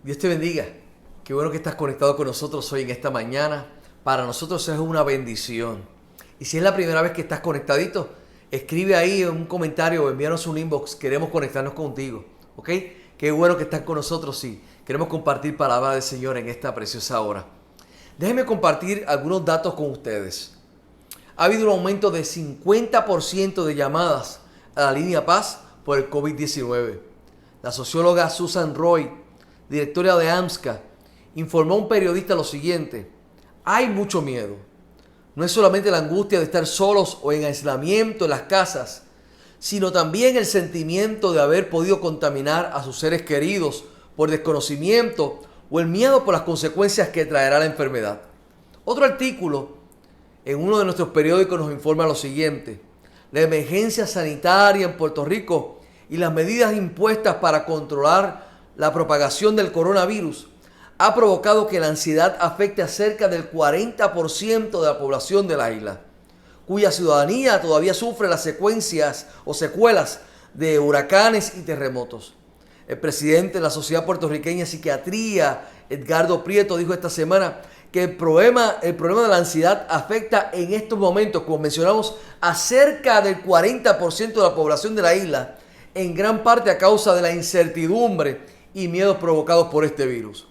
Dios te bendiga. Qué bueno que estás conectado con nosotros hoy en esta mañana. Para nosotros es una bendición. Y si es la primera vez que estás conectadito, escribe ahí un comentario o envíanos un inbox. Queremos conectarnos contigo. ¿Ok? Qué bueno que estás con nosotros y queremos compartir palabra del Señor en esta preciosa hora. Déjenme compartir algunos datos con ustedes. Ha habido un aumento de 50% de llamadas a la línea Paz por el COVID-19. La socióloga Susan Roy, directora de AMSCA, informó a un periodista lo siguiente: hay mucho miedo. No es solamente la angustia de estar solos o en aislamiento en las casas, sino también el sentimiento de haber podido contaminar a sus seres queridos por desconocimiento o el miedo por las consecuencias que traerá la enfermedad. Otro artículo en uno de nuestros periódicos nos informa lo siguiente: la emergencia sanitaria en Puerto Rico y las medidas impuestas para controlar la propagación del coronavirus ha provocado que la ansiedad afecte a cerca del 40% de la población de la isla, cuya ciudadanía todavía sufre las secuencias o secuelas de huracanes y terremotos. El presidente de la Sociedad Puertorriqueña de Psiquiatría, Edgardo Prieto, dijo esta semana que el problema de la ansiedad afecta en estos momentos, como mencionamos, a cerca del 40% de la población de la isla, en gran parte a causa de la incertidumbre y miedos provocados por este virus.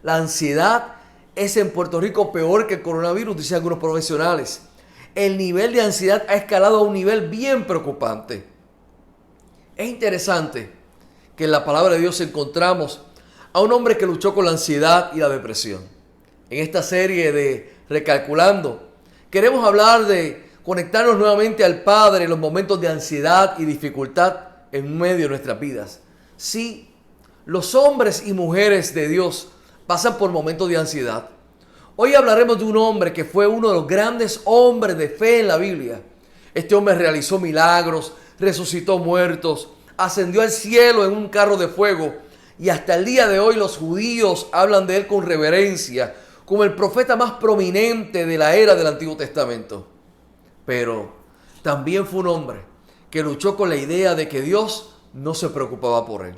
La ansiedad es en Puerto Rico peor que el coronavirus, dicen algunos profesionales. El nivel de ansiedad ha escalado a un nivel bien preocupante. Es interesante que en la palabra de Dios encontramos a un hombre que luchó con la ansiedad y la depresión. En esta serie de Recalculando, queremos hablar de conectarnos nuevamente al Padre en los momentos de ansiedad y dificultad en medio de nuestras vidas. Sí, los hombres y mujeres de Dios pasan por momentos de ansiedad. Hoy hablaremos de un hombre que fue uno de los grandes hombres de fe en la Biblia. Este hombre realizó milagros, resucitó muertos, ascendió al cielo en un carro de fuego y hasta el día de hoy los judíos hablan de él con reverencia, como el profeta más prominente de la era del Antiguo Testamento. Pero también fue un hombre que luchó con la idea de que Dios no se preocupaba por él.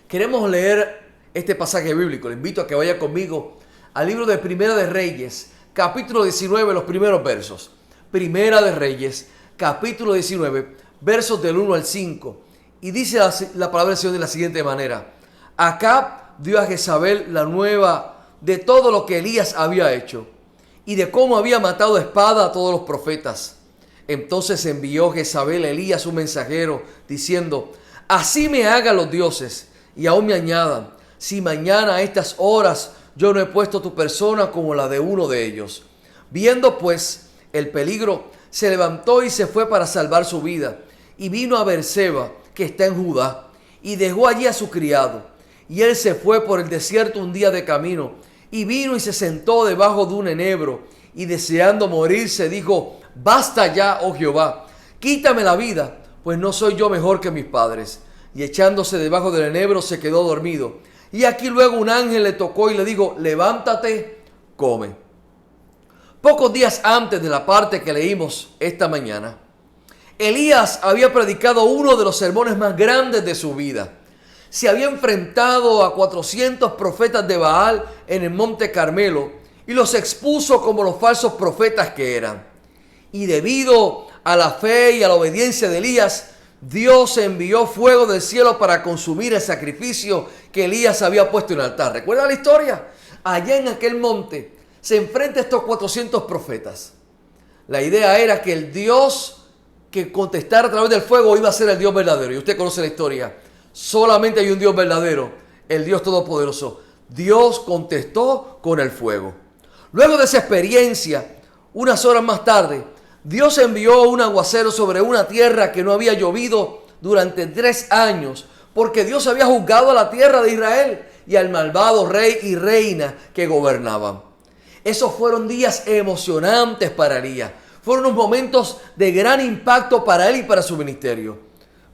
Queremos leer este pasaje bíblico. Le invito a que vaya conmigo al libro de Primera de Reyes, capítulo 19, los primeros versos. Primera de Reyes, capítulo 19, versos del 1 al 5. Y dice la palabra del Señor de la siguiente manera: Acab dio a Jezabel la nueva de todo lo que Elías había hecho y de cómo había matado a espada a todos los profetas. Entonces envió Jezabel a Elías un mensajero diciendo: así me hagan los dioses y aún me añadan, si mañana a estas horas yo no he puesto tu persona como la de uno de ellos. Viendo pues el peligro, se levantó y se fue para salvar su vida, y vino a Beerseba, que está en Judá, y dejó allí a su criado. Y él se fue por el desierto un día de camino, y vino y se sentó debajo de un enebro, y deseando morirse dijo: basta ya, oh Jehová, quítame la vida, pues no soy yo mejor que mis padres. Y echándose debajo del enebro se quedó dormido. Y aquí luego un ángel le tocó y le dijo: levántate, come. Pocos días antes de la parte que leímos esta mañana, Elías había predicado uno de los sermones más grandes de su vida. Se había enfrentado a 400 profetas de Baal en el monte Carmelo y los expuso como los falsos profetas que eran. Y debido a la fe y a la obediencia de Elías, Dios envió fuego del cielo para consumir el sacrificio que Elías había puesto en el altar. ¿Recuerda la historia? Allá en aquel monte se enfrenta a estos 400 profetas. La idea era que el Dios que contestara a través del fuego iba a ser el Dios verdadero. Y usted conoce la historia. Solamente hay un Dios verdadero, el Dios Todopoderoso. Dios contestó con el fuego. Luego de esa experiencia, unas horas más tarde, Dios envió un aguacero sobre una tierra que no había llovido durante 3 años, porque Dios había juzgado a la tierra de Israel y al malvado rey y reina que gobernaban. Esos fueron días emocionantes para Elías. Fueron unos momentos de gran impacto para él y para su ministerio.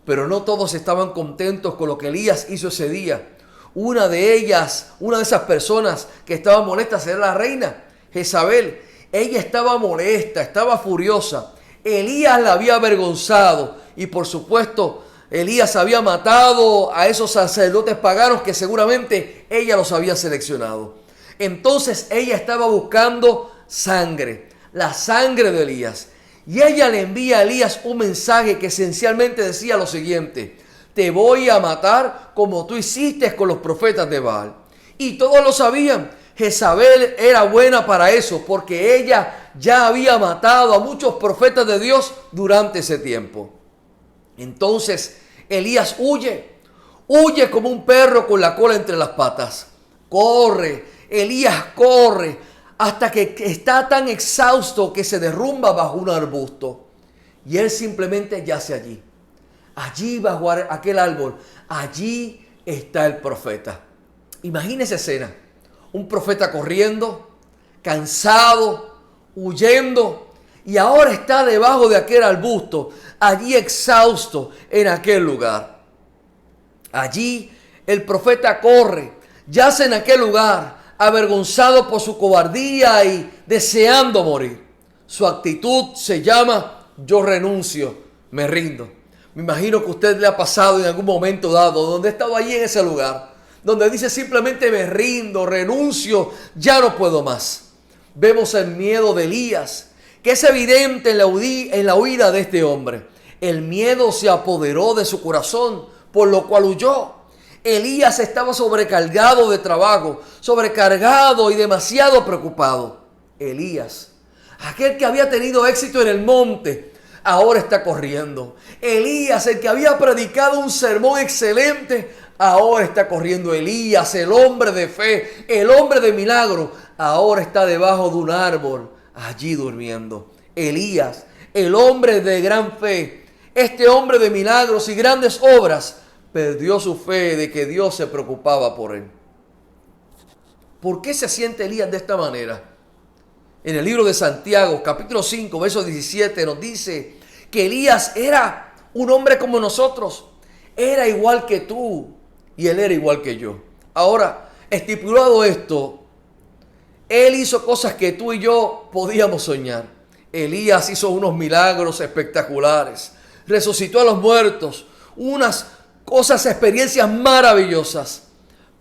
Pero no todos estaban contentos con lo que Elías hizo ese día. Una de esas personas que estaba molesta era la reina Jezabel. Ella estaba molesta, estaba furiosa. Elías la había avergonzado y por supuesto Elías había matado a esos sacerdotes paganos que seguramente ella los había seleccionado. Entonces ella estaba buscando sangre, la sangre de Elías. Y ella le envía a Elías un mensaje que esencialmente decía lo siguiente: te voy a matar como tú hiciste con los profetas de Baal. Y todos lo sabían. Jezabel era buena para eso, porque ella ya había matado a muchos profetas de Dios durante ese tiempo. Entonces Elías huye como un perro con la cola entre las patas. Corre, Elías corre, hasta que está tan exhausto que se derrumba bajo un arbusto. Y él simplemente yace allí. Allí bajo aquel árbol, allí está el profeta. Imagínese escena. Un profeta corriendo, cansado, huyendo, y ahora está debajo de aquel arbusto, allí exhausto en aquel lugar. Allí el profeta corre, yace en aquel lugar, avergonzado por su cobardía y deseando morir. Su actitud se llama: yo renuncio, me rindo. Me imagino que a usted le ha pasado en algún momento dado, donde ha estado allí en ese lugar, donde dice simplemente: me rindo, renuncio, ya no puedo más. Vemos el miedo de Elías, que es evidente en la huida de este hombre. El miedo se apoderó de su corazón, por lo cual huyó. Elías estaba sobrecargado de trabajo, sobrecargado y demasiado preocupado. Elías, aquel que había tenido éxito en el monte, ahora está corriendo. Elías, el que había predicado un sermón excelente, ahora está corriendo. Elías, el hombre de fe, el hombre de milagro, ahora está debajo de un árbol, allí durmiendo. Elías, el hombre de gran fe, este hombre de milagros y grandes obras, perdió su fe de que Dios se preocupaba por él. ¿Por qué se siente Elías de esta manera? En el libro de Santiago, capítulo 5, verso 17, nos dice que Elías era un hombre como nosotros. Era igual que tú y él era igual que yo. Ahora, estipulado esto, él hizo cosas que tú y yo podíamos soñar. Elías hizo unos milagros espectaculares. Resucitó a los muertos. Unas cosas, experiencias maravillosas.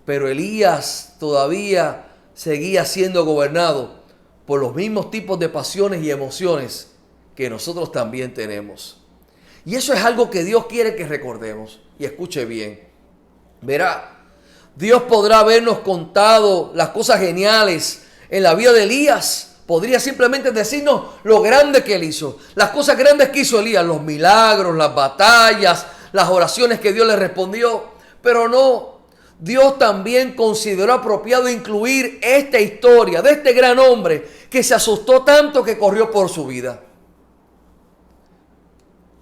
Pero Elías todavía seguía siendo gobernado por los mismos tipos de pasiones y emociones que nosotros también tenemos. Y eso es algo que Dios quiere que recordemos. Y escuche bien. Verá, Dios podrá habernos contado las cosas geniales en la vida de Elías. Podría simplemente decirnos lo grande que él hizo. Las cosas grandes que hizo Elías. Los milagros, las batallas, las oraciones que Dios le respondió. Pero no. Dios también consideró apropiado incluir esta historia de este gran hombre que se asustó tanto que corrió por su vida.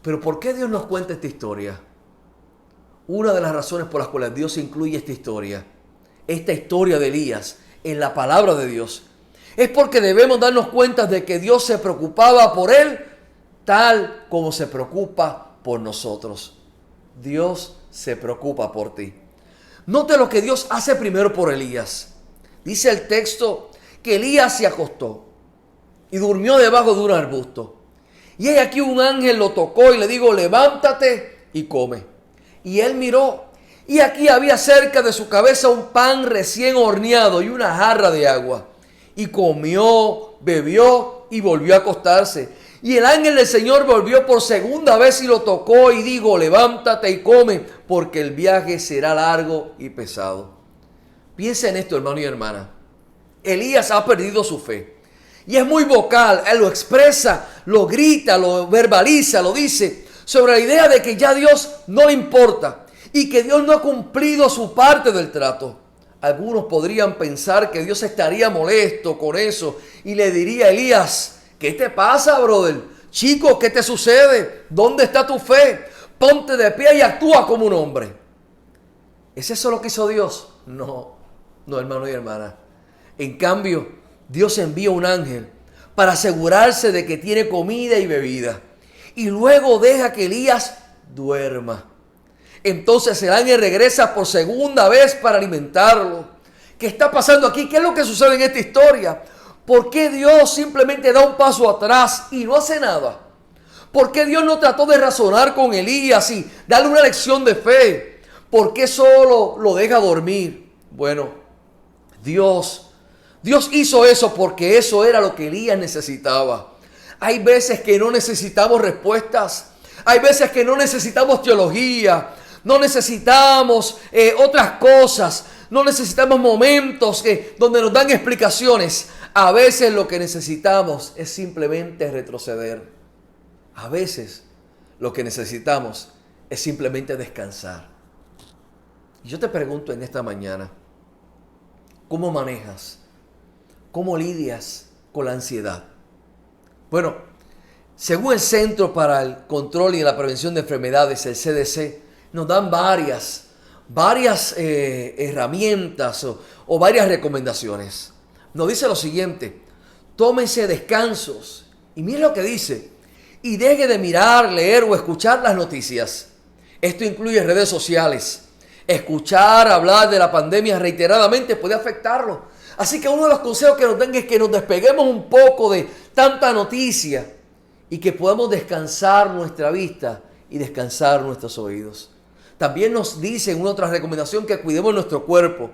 Pero ¿por qué Dios nos cuenta esta historia? Una de las razones por las cuales Dios incluye esta historia de Elías en la palabra de Dios, es porque debemos darnos cuenta de que Dios se preocupaba por él tal como se preocupa por nosotros. Dios se preocupa por ti. Note lo que Dios hace primero por Elías. Dice el texto que Elías se acostó y durmió debajo de un arbusto. Y he aquí un ángel lo tocó y le dijo: levántate y come. Y él miró, y aquí había cerca de su cabeza un pan recién horneado y una jarra de agua. Y comió, bebió y volvió a acostarse. Y el ángel del Señor volvió por segunda vez y lo tocó y dijo: levántate y come, porque el viaje será largo y pesado. Piensa en esto, hermano y hermana. Elías ha perdido su fe. Y es muy vocal, él lo expresa, lo grita, lo verbaliza, lo dice, sobre la idea de que ya Dios no le importa y que Dios no ha cumplido su parte del trato. Algunos podrían pensar que Dios estaría molesto con eso y le diría a Elías: ¿qué te pasa, brother? Chico, ¿qué te sucede? ¿Dónde está tu fe? Ponte de pie y actúa como un hombre. ¿Es eso lo que hizo Dios? No, hermano y hermana. En cambio, Dios envía un ángel para asegurarse de que tiene comida y bebida. Y luego deja que Elías duerma. Entonces el ángel regresa por segunda vez para alimentarlo. ¿Qué está pasando aquí? ¿Qué es lo que sucede en esta historia? ¿Por qué Dios simplemente da un paso atrás y no hace nada? ¿Por qué Dios no trató de razonar con Elías y darle una lección de fe? ¿Por qué solo lo deja dormir? Bueno, Dios hizo eso porque eso era lo que Elías necesitaba. Hay veces que no necesitamos respuestas. Hay veces que no necesitamos teología. No necesitamos otras cosas. No necesitamos momentos donde nos dan explicaciones. A veces lo que necesitamos es simplemente retroceder. A veces lo que necesitamos es simplemente descansar. Y yo te pregunto en esta mañana, ¿cómo manejas? ¿Cómo lidias con la ansiedad? Bueno, según el Centro para el Control y la Prevención de Enfermedades, el CDC, nos dan varias herramientas o varias recomendaciones. Nos dice lo siguiente: tómense descansos. Y mire lo que dice: y deje de mirar, leer o escuchar las noticias. Esto incluye redes sociales. Escuchar hablar de la pandemia reiteradamente puede afectarlo. Así que uno de los consejos que nos dan es que nos despeguemos un poco de tanta noticia y que podamos descansar nuestra vista y descansar nuestros oídos. También nos dicen una otra recomendación que cuidemos nuestro cuerpo.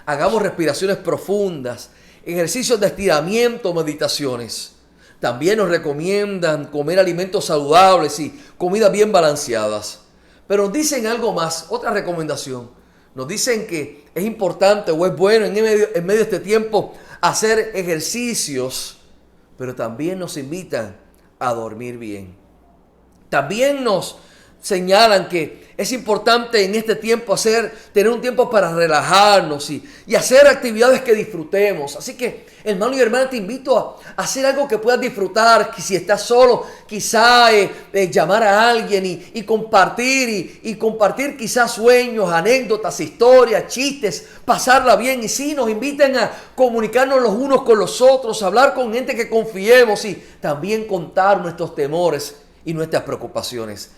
Hagamos respiraciones profundas, ejercicios de estiramiento, meditaciones. También nos recomiendan comer alimentos saludables y comidas bien balanceadas. Pero nos dicen algo más, otra recomendación. Nos dicen que es importante o es bueno en medio de este tiempo hacer ejercicios, pero también nos invitan a dormir bien. También nos señalan que es importante en este tiempo tener un tiempo para relajarnos y hacer actividades que disfrutemos. Así que, hermano y hermana, te invito a hacer algo que puedas disfrutar. Que si estás solo, quizá llamar a alguien y compartir quizás sueños, anécdotas, historias, chistes, pasarla bien. Y sí, nos inviten a comunicarnos los unos con los otros, a hablar con gente que confiemos y también contar nuestros temores y nuestras preocupaciones.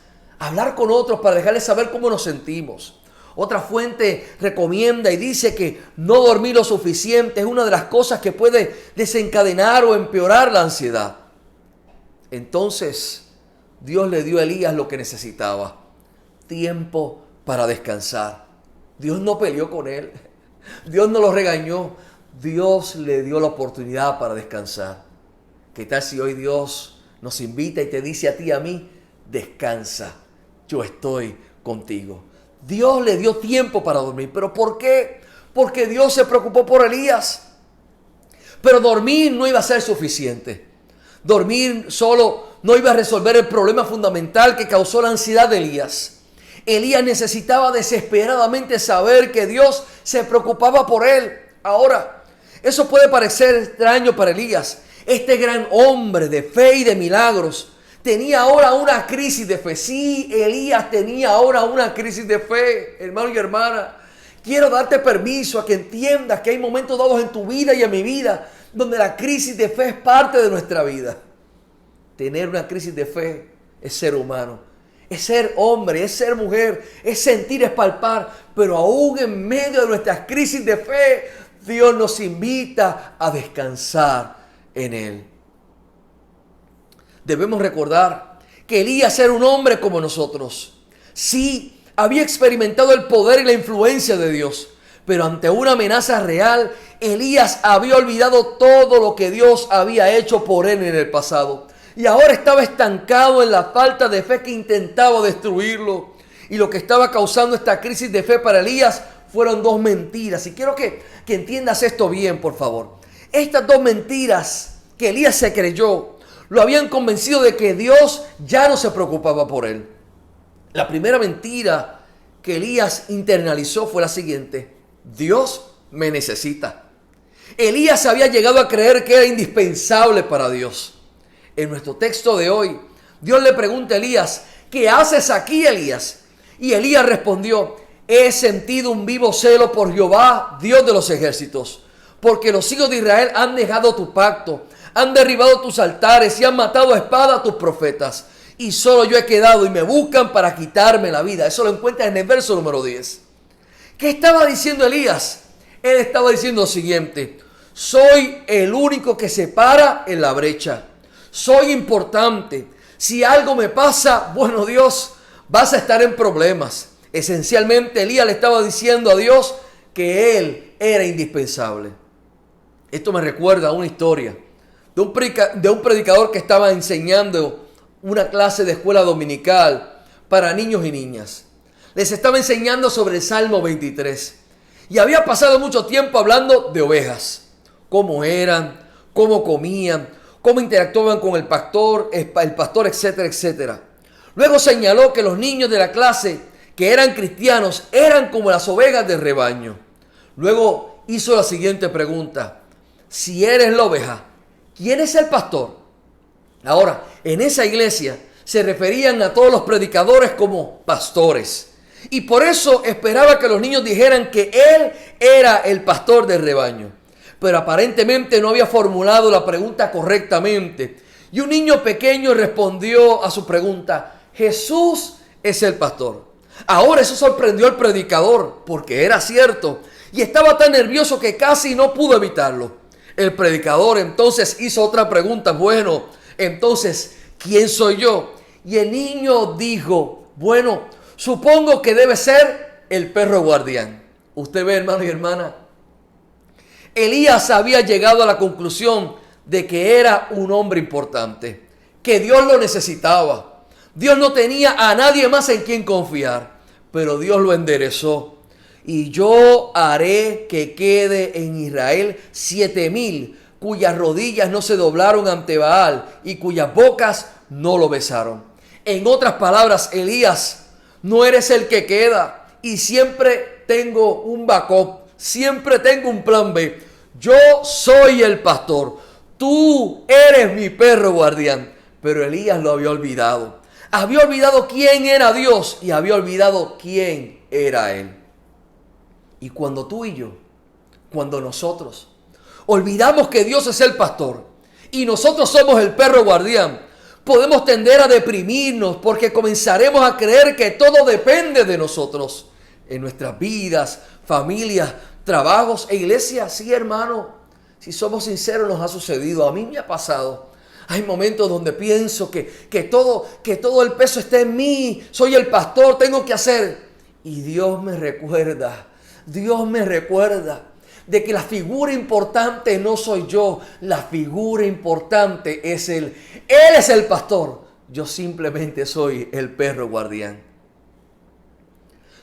Hablar con otros para dejarles saber cómo nos sentimos. Otra fuente recomienda y dice que no dormir lo suficiente es una de las cosas que puede desencadenar o empeorar la ansiedad. Entonces, Dios le dio a Elías lo que necesitaba: tiempo para descansar. Dios no peleó con él. Dios no lo regañó. Dios le dio la oportunidad para descansar. ¿Qué tal si hoy Dios nos invita y te dice a ti y a mí: descansa, yo estoy contigo? Dios le dio tiempo para dormir. ¿Pero por qué? Porque Dios se preocupó por Elías. Pero dormir no iba a ser suficiente. Dormir solo no iba a resolver el problema fundamental que causó la ansiedad de Elías. Elías necesitaba desesperadamente saber que Dios se preocupaba por él. Ahora, eso puede parecer extraño para Elías. Este gran hombre de fe y de milagros tenía ahora una crisis de fe. Sí, Elías tenía ahora una crisis de fe, hermano y hermana. Quiero darte permiso a que entiendas que hay momentos dados en tu vida y en mi vida donde la crisis de fe es parte de nuestra vida. Tener una crisis de fe es ser humano, es ser hombre, es ser mujer, es sentir, es palpar. Pero aún en medio de nuestras crisis de fe, Dios nos invita a descansar en Él. Debemos recordar que Elías era un hombre como nosotros. Sí, había experimentado el poder y la influencia de Dios, pero ante una amenaza real, Elías había olvidado todo lo que Dios había hecho por él en el pasado. Y ahora estaba estancado en la falta de fe que intentaba destruirlo. Y lo que estaba causando esta crisis de fe para Elías fueron dos mentiras. Y quiero que entiendas esto bien, por favor. Estas dos mentiras que Elías se creyó lo habían convencido de que Dios ya no se preocupaba por él. La primera mentira que Elías internalizó fue la siguiente: Dios me necesita. Elías había llegado a creer que era indispensable para Dios. En nuestro texto de hoy, Dios le pregunta a Elías: ¿qué haces aquí, Elías? Y Elías respondió: he sentido un vivo celo por Jehová, Dios de los ejércitos, porque los hijos de Israel han dejado tu pacto, han derribado tus altares y han matado a espada a tus profetas. Y solo yo he quedado y me buscan para quitarme la vida. Eso lo encuentras en el verso número 10. ¿Qué estaba diciendo Elías? Él estaba diciendo lo siguiente: soy el único que se para en la brecha. Soy importante. Si algo me pasa, bueno Dios, vas a estar en problemas. Esencialmente Elías le estaba diciendo a Dios que él era indispensable. Esto me recuerda a una historia de un predicador que estaba enseñando una clase de escuela dominical para niños y niñas. Les estaba enseñando sobre el Salmo 23. Y había pasado mucho tiempo hablando de ovejas. Cómo eran, cómo comían, cómo interactuaban con el pastor, etcétera, etcétera. Luego señaló que los niños de la clase que eran cristianos eran como las ovejas del rebaño. Luego hizo la siguiente pregunta. Si eres la oveja, ¿quién es el pastor? Ahora, en esa iglesia se referían a todos los predicadores como pastores. Y por eso esperaba que los niños dijeran que él era el pastor del rebaño. Pero aparentemente no había formulado la pregunta correctamente. Y un niño pequeño respondió a su pregunta: Jesús es el pastor. Ahora eso sorprendió al predicador, porque era cierto. Y estaba tan nervioso que casi no pudo evitarlo. El predicador entonces hizo otra pregunta. Bueno, entonces, ¿quién soy yo? Y el niño dijo: bueno, supongo que debe ser el perro guardián. Usted ve, hermano y hermana, Elías había llegado a la conclusión de que era un hombre importante, que Dios lo necesitaba. Dios no tenía a nadie más en quien confiar, pero Dios lo enderezó. Y yo haré que quede en Israel 7,000 cuyas rodillas no se doblaron ante Baal y cuyas bocas no lo besaron. En otras palabras, Elías, no eres el que queda, y siempre tengo un backup, siempre tengo un plan B. Yo soy el pastor, tú eres mi perro guardián. Pero Elías lo había olvidado. Había olvidado quién era Dios y había olvidado quién era él. Y cuando tú y yo, cuando nosotros olvidamos que Dios es el pastor y nosotros somos el perro guardián, podemos tender a deprimirnos porque comenzaremos a creer que todo depende de nosotros en nuestras vidas, familias, trabajos e iglesias. Sí, hermano, si somos sinceros, nos ha sucedido. A mí me ha pasado. Hay momentos donde pienso que todo el peso está en mí. Soy el pastor, tengo que hacer. Y Dios me recuerda de que la figura importante no soy yo. La figura importante es Él. Él es el pastor. Yo simplemente soy el perro guardián.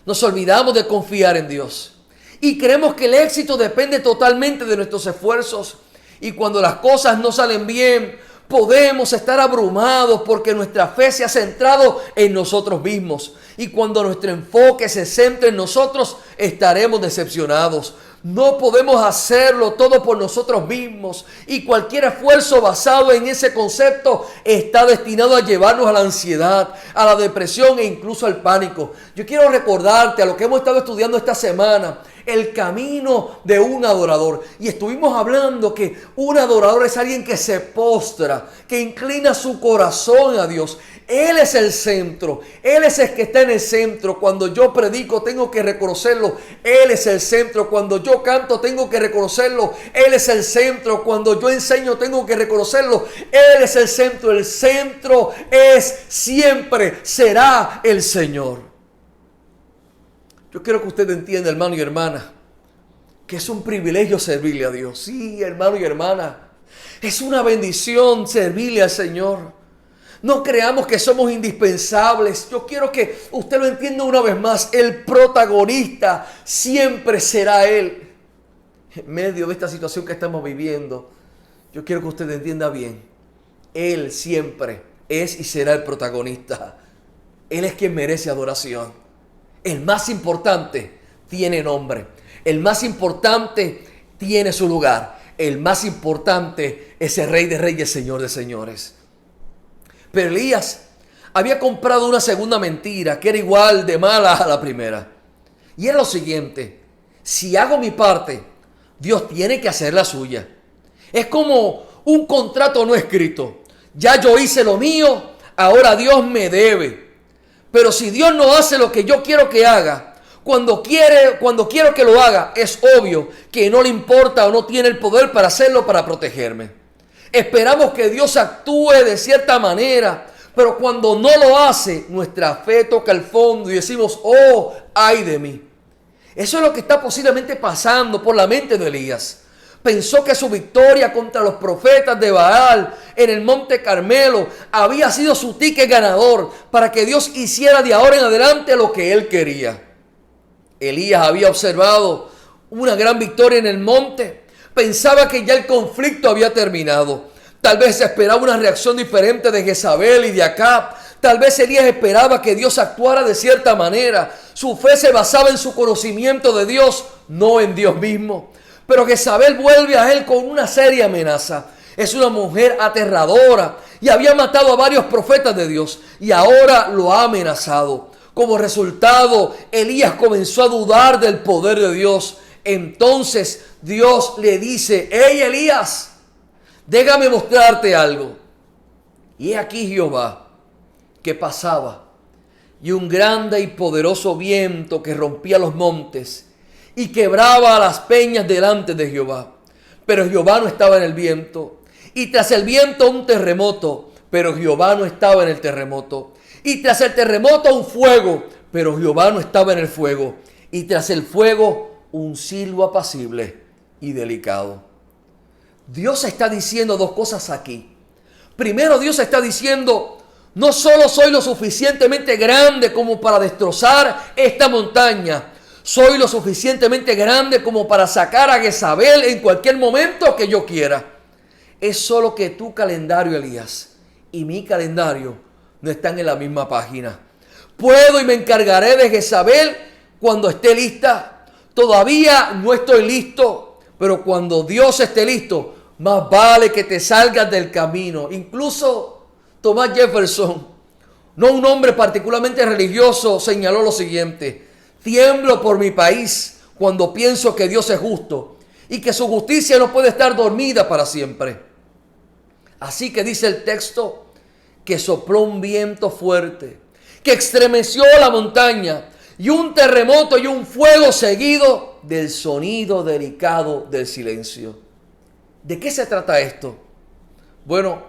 Nos olvidamos de confiar en Dios. Y creemos que el éxito depende totalmente de nuestros esfuerzos. Y cuando las cosas no salen bien, podemos estar abrumados porque nuestra fe se ha centrado en nosotros mismos. Y cuando nuestro enfoque se centra en nosotros, estaremos decepcionados. No podemos hacerlo todo por nosotros mismos. Y cualquier esfuerzo basado en ese concepto está destinado a llevarnos a la ansiedad, a la depresión e incluso al pánico. Yo quiero recordarte a lo que hemos estado estudiando esta semana, el camino de un adorador. Y estuvimos hablando que un adorador es alguien que se postra, que inclina su corazón a Dios. Él es el centro. Él es el que está en el centro. Cuando yo predico tengo que reconocerlo. Él es el centro. Cuando yo canto tengo que reconocerlo. Él es el centro. Cuando yo enseño tengo que reconocerlo. Él es el centro. El centro es siempre, será el Señor. Yo quiero que usted entienda, hermano y hermana, que es un privilegio servirle a Dios. Sí, hermano y hermana, es una bendición servirle al Señor. No creamos que somos indispensables. Yo quiero que usted lo entienda una vez más. El protagonista siempre será Él. En medio de esta situación que estamos viviendo, yo quiero que usted entienda bien. Él siempre es y será el protagonista. Él es quien merece adoración. El más importante tiene nombre. El más importante tiene su lugar. El más importante es el Rey de Reyes, Señor de Señores. Pero Elías había comprado una segunda mentira que era igual de mala a la primera. Y era lo siguiente: si hago mi parte, Dios tiene que hacer la suya. Es como un contrato no escrito. Ya yo hice lo mío, ahora Dios me debe. Pero si Dios no hace lo que yo quiero que haga, cuando quiero que lo haga, es obvio que no le importa o no tiene el poder para hacerlo, para protegerme. Esperamos que Dios actúe de cierta manera Pero cuando no lo hace, nuestra fe toca el fondo y decimos, oh, ay de mí. Eso es lo que está posiblemente pasando por la mente de Elías. Pensó que su victoria contra los profetas de Baal en el monte Carmelo había sido su ticket ganador para que Dios hiciera de ahora en adelante lo que él quería. Elías había observado una gran victoria en el monte. Pensaba que ya el conflicto había terminado. Tal vez esperaba una reacción diferente de Jezabel y de Acab. Tal vez Elías esperaba que Dios actuara de cierta manera. Su fe se basaba en su conocimiento de Dios, no en Dios mismo. Pero Jezabel vuelve a él con una seria amenaza. Es una mujer aterradora y había matado a varios profetas de Dios y ahora lo ha amenazado. Como resultado, Elías comenzó a dudar del poder de Dios. Entonces Dios le dice, hey Elías, déjame mostrarte algo. Y he aquí Jehová que pasaba, y un grande y poderoso viento que rompía los montes y quebraba las peñas delante de Jehová. Pero Jehová no estaba en el viento. Y tras el viento un terremoto, pero Jehová no estaba en el terremoto. Y tras el terremoto un fuego, pero Jehová no estaba en el fuego. Y tras el fuego un silbo apacible y delicado. Dios está diciendo dos cosas aquí. Primero, Dios está diciendo, no solo soy lo suficientemente grande como para destrozar esta montaña, soy lo suficientemente grande como para sacar a Jezabel en cualquier momento que yo quiera. Es solo que tu calendario, Elías, y mi calendario no están en la misma página. Puedo y me encargaré de Jezabel cuando esté lista. Todavía no estoy listo, pero cuando Dios esté listo, más vale que te salgas del camino. Incluso Thomas Jefferson, no un hombre particularmente religioso, señaló lo siguiente: tiemblo por mi país cuando pienso que Dios es justo y que su justicia no puede estar dormida para siempre. Así que dice el texto que sopló un viento fuerte, que estremeció la montaña, y un terremoto y un fuego seguido del sonido delicado del silencio. ¿De qué se trata esto? Bueno,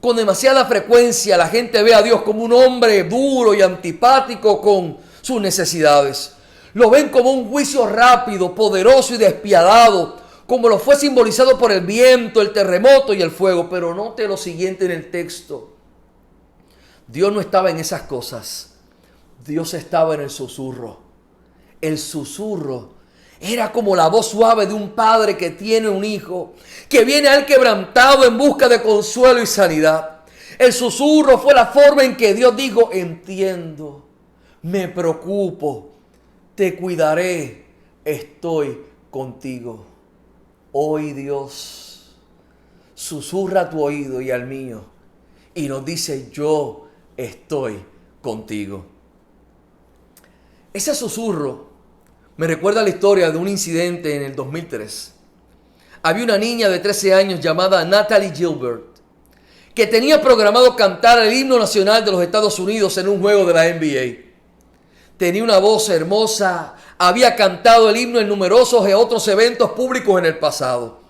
con demasiada frecuencia la gente ve a Dios como un hombre duro y antipático con sus necesidades. Lo ven como un juicio rápido, poderoso y despiadado, como lo fue simbolizado por el viento, el terremoto y el fuego. Pero note lo siguiente en el texto. Dios no estaba en esas cosas. Dios estaba en el susurro. El susurro era como la voz suave de un padre que tiene un hijo, que viene a él quebrantado en busca de consuelo y sanidad. El susurro fue la forma en que Dios dijo: entiendo, me preocupo, te cuidaré, estoy contigo. Hoy Dios susurra a tu oído y al mío y nos dice: yo estoy contigo. Ese susurro me recuerda la historia de un incidente en el 2003. Había una niña de 13 años llamada Natalie Gilbert que tenía programado cantar el himno nacional de los Estados Unidos en un juego de la NBA. Tenía una voz hermosa, había cantado el himno en numerosos otros eventos públicos en el pasado.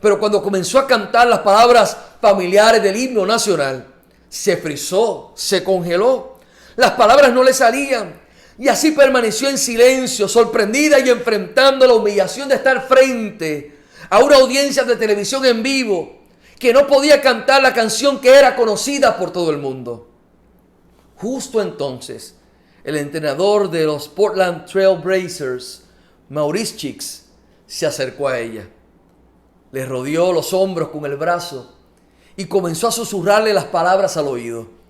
Pero cuando comenzó a cantar las palabras familiares del himno nacional, se frizó, se congeló. Las palabras no le salían. Y así permaneció en silencio, sorprendida y enfrentando la humillación de estar frente a una audiencia de televisión en vivo que no podía cantar la canción que era conocida por todo el mundo. Justo entonces, el entrenador de los Portland Trail Blazers, Maurice Cheeks, se acercó a ella. Le rodeó los hombros con el brazo y comenzó a susurrarle las palabras al oído.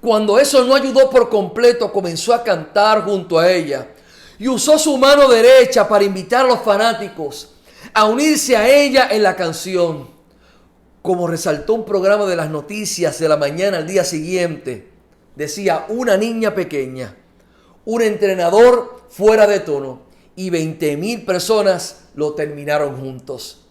Cuando eso no ayudó por completo, comenzó a cantar junto a ella y usó su mano derecha para invitar a los fanáticos a unirse a ella en la canción. Como resaltó un programa de las noticias de la mañana al día siguiente, decía: una niña pequeña, un entrenador fuera de tono y 20,000 personas lo terminaron juntos.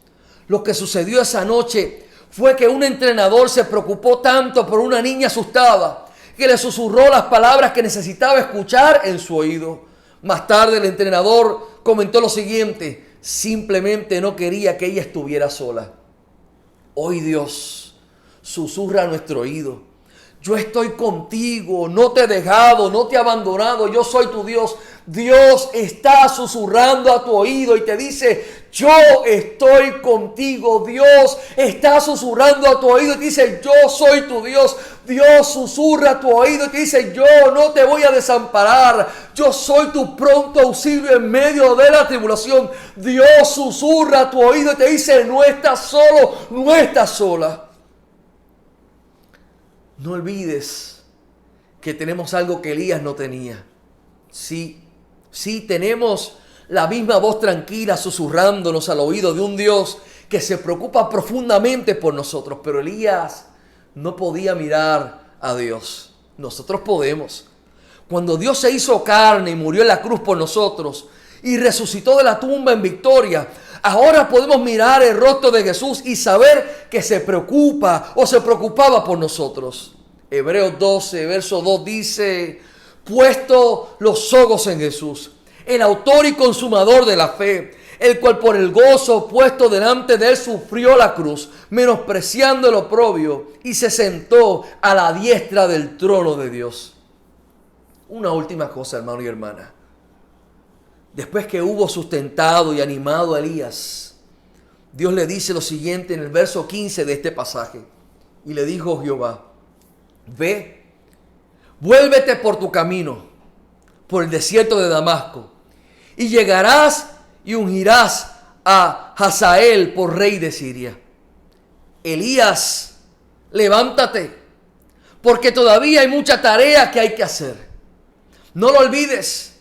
Lo que sucedió esa noche fue que un entrenador se preocupó tanto por una niña asustada que le susurró las palabras que necesitaba escuchar en su oído. Más tarde el entrenador comentó lo siguiente: simplemente no quería que ella estuviera sola. Hoy Dios susurra a nuestro oído: Yo estoy contigo, no te he dejado, no te he abandonado, yo soy tu Dios. Dios está susurrando a tu oído y te dice, yo estoy contigo. Dios está susurrando a tu oído y te dice, yo soy tu Dios. Dios susurra a tu oído y te dice, yo no te voy a desamparar. Yo soy tu pronto auxilio en medio de la tribulación. Dios susurra a tu oído y te dice, no estás solo, no estás sola. No olvides que tenemos algo que Elías no tenía. Sí, tenemos la misma voz tranquila susurrándonos al oído de un Dios que se preocupa profundamente por nosotros. Pero Elías no podía mirar a Dios. Nosotros podemos. Cuando Dios se hizo carne y murió en la cruz por nosotros y resucitó de la tumba en victoria, ahora podemos mirar el rostro de Jesús y saber que se preocupa o se preocupaba por nosotros. Hebreos 12, verso 2 dice, puesto los ojos en Jesús, el autor y consumador de la fe, el cual por el gozo puesto delante de él sufrió la cruz, menospreciando el oprobio, y se sentó a la diestra del trono de Dios. Una última cosa, hermano y hermana. Después que hubo sustentado y animado a Elías, Dios le dice lo siguiente en el verso 15 de este pasaje. Y le dijo Jehová, ve, vuélvete por tu camino, por el desierto de Damasco, y llegarás y ungirás a Hazael por rey de Siria. Elías, levántate, porque todavía hay mucha tarea que hay que hacer. No lo olvides.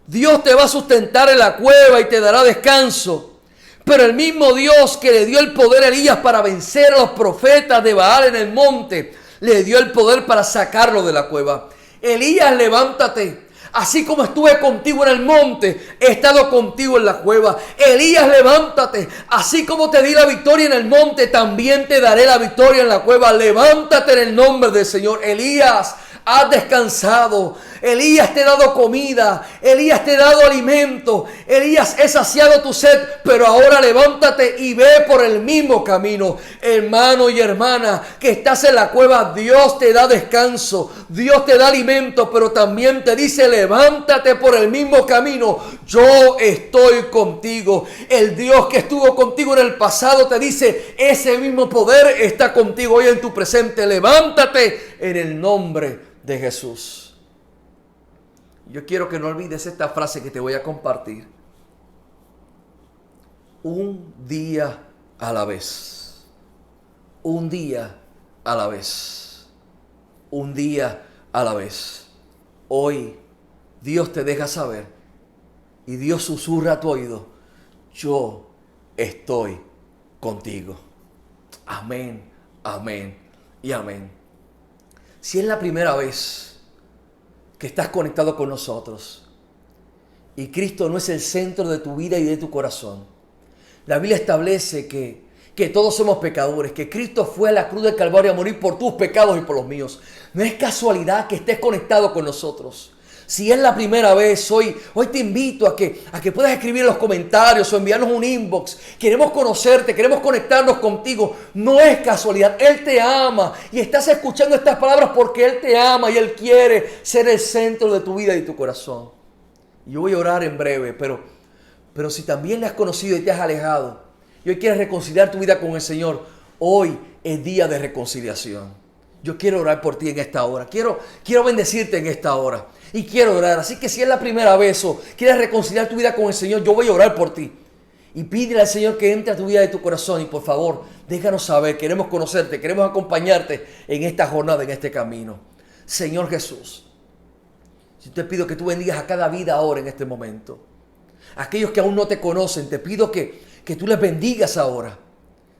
Dios te va a sustentar en la cueva y te dará descanso. Pero el mismo Dios que le dio el poder a Elías para vencer a los profetas de Baal en el monte, le dio el poder para sacarlo de la cueva. Elías, levántate. Así como estuve contigo en el monte, he estado contigo en la cueva. Elías, levántate. Así como te di la victoria en el monte, también te daré la victoria en la cueva. Levántate en el nombre del Señor. Elías, has descansado. Elías, te he dado comida. Elías, te he dado alimento. Elías, he saciado tu sed. Pero ahora levántate y ve por el mismo camino. Hermano y hermana que estás en la cueva, Dios te da descanso. Dios te da alimento, pero también te dice, levántate por el mismo camino. Yo estoy contigo. El Dios que estuvo contigo en el pasado te dice, ese mismo poder está contigo hoy en tu presente. Levántate en el nombre de Jesús. Yo quiero que no olvides esta frase que te voy a compartir. Un día a la vez. Un día a la vez. Un día a la vez. Hoy Dios te deja saber y Dios susurra a tu oído, yo estoy contigo. Amén, amén y amén. Si es la primera vez que estás conectado con nosotros y Cristo no es el centro de tu vida y de tu corazón, la Biblia establece que todos somos pecadores, que Cristo fue a la cruz del Calvario a morir por tus pecados y por los míos. No es casualidad que estés conectado con nosotros. Si es la primera vez, hoy te invito a que puedas escribir en los comentarios o enviarnos un inbox. Queremos conocerte, queremos conectarnos contigo. No es casualidad, Él te ama y estás escuchando estas palabras porque Él te ama y Él quiere ser el centro de tu vida y tu corazón. Yo voy a orar en breve, pero si también le has conocido y te has alejado y hoy quieres reconciliar tu vida con el Señor, hoy es día de reconciliación. Yo quiero orar por ti en esta hora. Quiero bendecirte en esta hora. Y quiero orar. Así que si es la primera vez o quieres reconciliar tu vida con el Señor, yo voy a orar por ti. Y pídele al Señor que entre a tu vida y tu corazón. Y por favor, déjanos saber. Queremos conocerte. Queremos acompañarte en esta jornada, en este camino. Señor Jesús, yo te pido que tú bendigas a cada vida ahora en este momento. Aquellos que aún no te conocen, te pido que tú les bendigas ahora.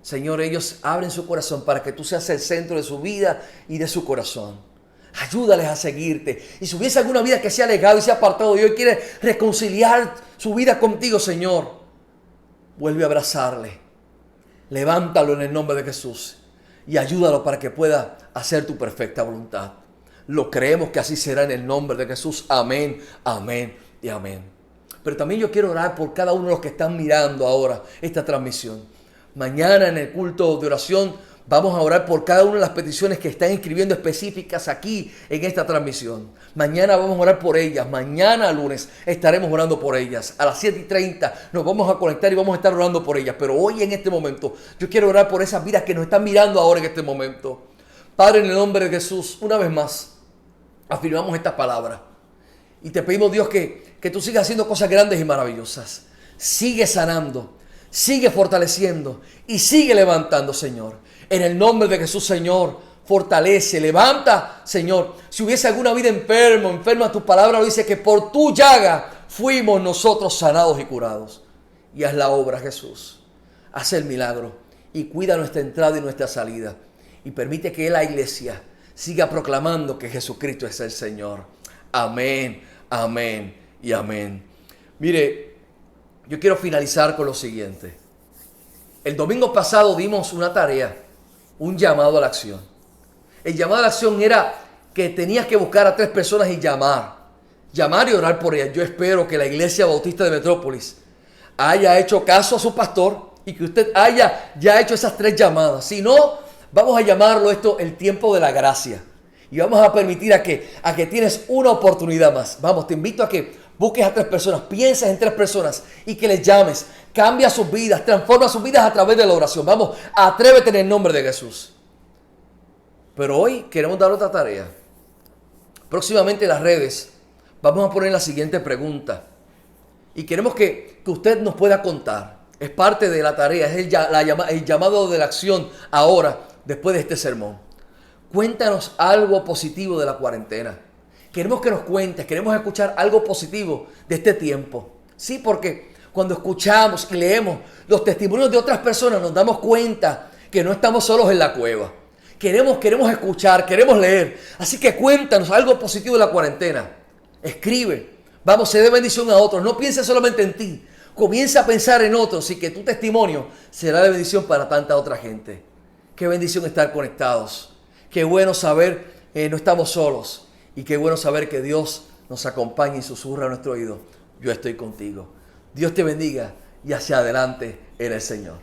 Señor, ellos abren su corazón para que tú seas el centro de su vida y de su corazón. Ayúdales a seguirte. Y si hubiese alguna vida que se ha alejado y se ha apartado de hoy, quiere reconciliar su vida contigo, Señor, vuelve a abrazarle. Levántalo en el nombre de Jesús y ayúdalo para que pueda hacer tu perfecta voluntad. Lo creemos que así será en el nombre de Jesús. Amén, amén y amén. Pero también yo quiero orar por cada uno de los que están mirando ahora esta transmisión. Mañana en el culto de oración Vamos a orar por cada una de las peticiones que están escribiendo específicas aquí en esta transmisión. Mañana vamos a orar por ellas. Mañana lunes estaremos orando por ellas. A las 7:30 nos vamos a conectar y vamos a estar orando por ellas. Pero hoy en este momento yo quiero orar por esas vidas que nos están mirando ahora en este momento. Padre, en el nombre de Jesús, una vez más, afirmamos estas palabras. Y te pedimos, Dios, que tú sigas haciendo cosas grandes y maravillosas. Sigue sanando, sigue fortaleciendo y sigue levantando, Señor. En el nombre de Jesús, Señor, fortalece, levanta, Señor. Si hubiese alguna vida enferma, tu palabra lo dice que por tu llaga fuimos nosotros sanados y curados. Y haz la obra, Jesús. Haz el milagro y cuida nuestra entrada y nuestra salida. Y permite que la iglesia siga proclamando que Jesucristo es el Señor. Amén, amén y amén. Mire, yo quiero finalizar con lo siguiente. El domingo pasado dimos una tarea, un llamado a la acción. El llamado a la acción era que tenías que buscar a 3 personas y llamar y orar por ellas. Yo espero que la Iglesia Bautista de Metrópolis haya hecho caso a su pastor y que usted haya ya hecho esas 3 llamadas. Si no, vamos a llamarlo esto el tiempo de la gracia. Y vamos a permitir a que tienes una oportunidad más. Vamos, te invito a que busques a 3 personas, pienses en 3 personas y que les llames. Cambia sus vidas, transforma sus vidas a través de la oración. Vamos, atrévete en el nombre de Jesús. Pero hoy queremos dar otra tarea. Próximamente en las redes vamos a poner la siguiente pregunta. Y queremos que usted nos pueda contar. Es parte de la tarea, es el llamado de la acción ahora, después de este sermón. Cuéntanos algo positivo de la cuarentena. Queremos que nos cuentes, queremos escuchar algo positivo de este tiempo. Sí, porque cuando escuchamos y leemos los testimonios de otras personas nos damos cuenta que no estamos solos en la cueva. Queremos escuchar, queremos leer. Así que cuéntanos algo positivo de la cuarentena. Escribe. Vamos, se dé bendición a otros. No pienses solamente en ti. Comienza a pensar en otros y que tu testimonio será de bendición para tanta otra gente. Qué bendición estar conectados. Qué bueno saber que no estamos solos. Y qué bueno saber que Dios nos acompaña y susurra a nuestro oído. Yo estoy contigo. Dios te bendiga y hacia adelante en el Señor.